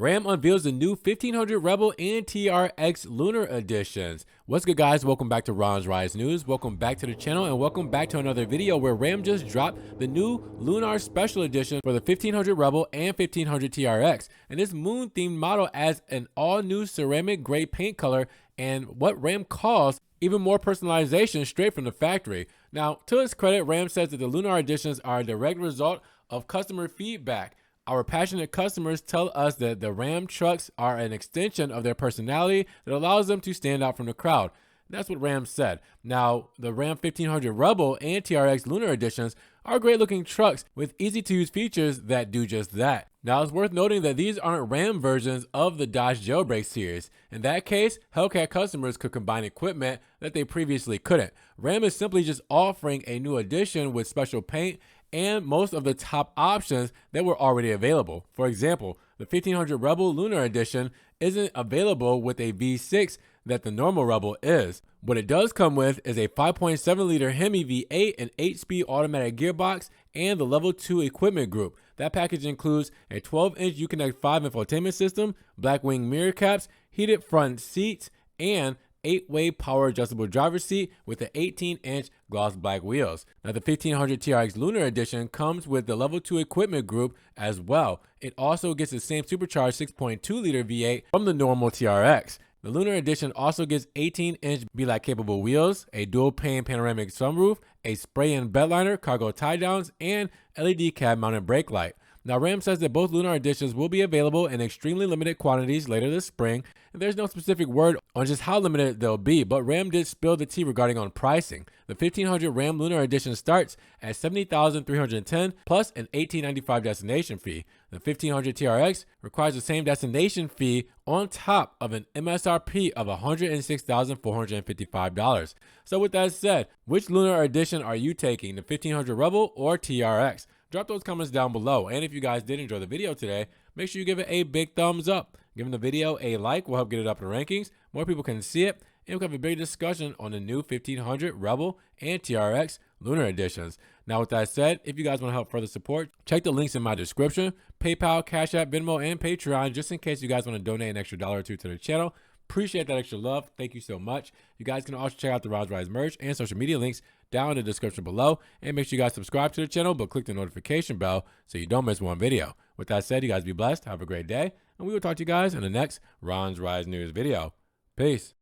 Ram unveils the new 1500 Rebel and TRX Lunar Editions. What's good, guys? Welcome back to Ron's Rise News. Welcome back to the channel and welcome back to another video where Ram just dropped the new Lunar Special Edition for the 1500 Rebel and 1500 TRX. And this moon-themed model adds an all-new ceramic gray paint color and what Ram calls even more personalization straight from the factory. Now, to its credit, Ram says that the Lunar Editions are a direct result of customer feedback. Our passionate customers tell us that the Ram trucks are an extension of their personality that allows them to stand out from the crowd. That's what Ram said. Now, the Ram 1500 Rebel and TRX Lunar Editions are great looking trucks with easy to use features that do just that. Now, it's worth noting that these aren't Ram versions of the Dodge Jailbreak series. In that case, Hellcat customers could combine equipment that they previously couldn't. Ram is simply just offering a new edition with special paint and most of the top options that were already available. For example, the 1500 Rebel Lunar Edition isn't available with a V6 that the normal Rebel is. What it does come with is a 5.7 liter Hemi V8, an 8-speed automatic gearbox, and the level 2 equipment group. That package includes a 12-inch Uconnect 5 infotainment system, black wing mirror caps, heated front seats, and 8-way power adjustable driver's seat with the 18-inch gloss black wheels. Now, the 1500 TRX Lunar Edition comes with the level 2 equipment group as well. It also gets the same supercharged 6.2 liter V8 from the normal TRX. The Lunar Edition also gets 18-inch B-Lite capable wheels, a dual pane panoramic sunroof, a spray-in bedliner, cargo tie-downs, and LED cab mounted brake light. Now, Ram says that both Lunar Editions will be available in extremely limited quantities later this spring, and there's no specific word on just how limited they'll be, but Ram did spill the tea regarding on pricing. The 1500 Ram Lunar Edition starts at $70,310 plus an $1,895 destination fee. The 1500 TRX requires the same destination fee on top of an MSRP of $106,455. So with that said, which Lunar Edition are you taking, the 1500 Rebel or TRX? Drop those comments down below, and if you guys did enjoy the video today, make sure you give it a big thumbs up. Giving the video a like will help get it up in the rankings, more people can see it, and we can have a big discussion on the new 1500 Rebel and TRX Lunar Editions. Now with that said, if you guys want to help further support, check the links in my description, PayPal, Cash App, Venmo, and Patreon, just in case you guys want to donate an extra $1 or $2 to the channel. Appreciate that extra love. Thank you so much. You guys can also check out the Ron's Rise merch and social media links down in the description below. And make sure you guys subscribe to the channel, but click the notification bell so you don't miss one video. With that said, you guys be blessed. Have a great day. And we will talk to you guys in the next Ron's Rise News video. Peace.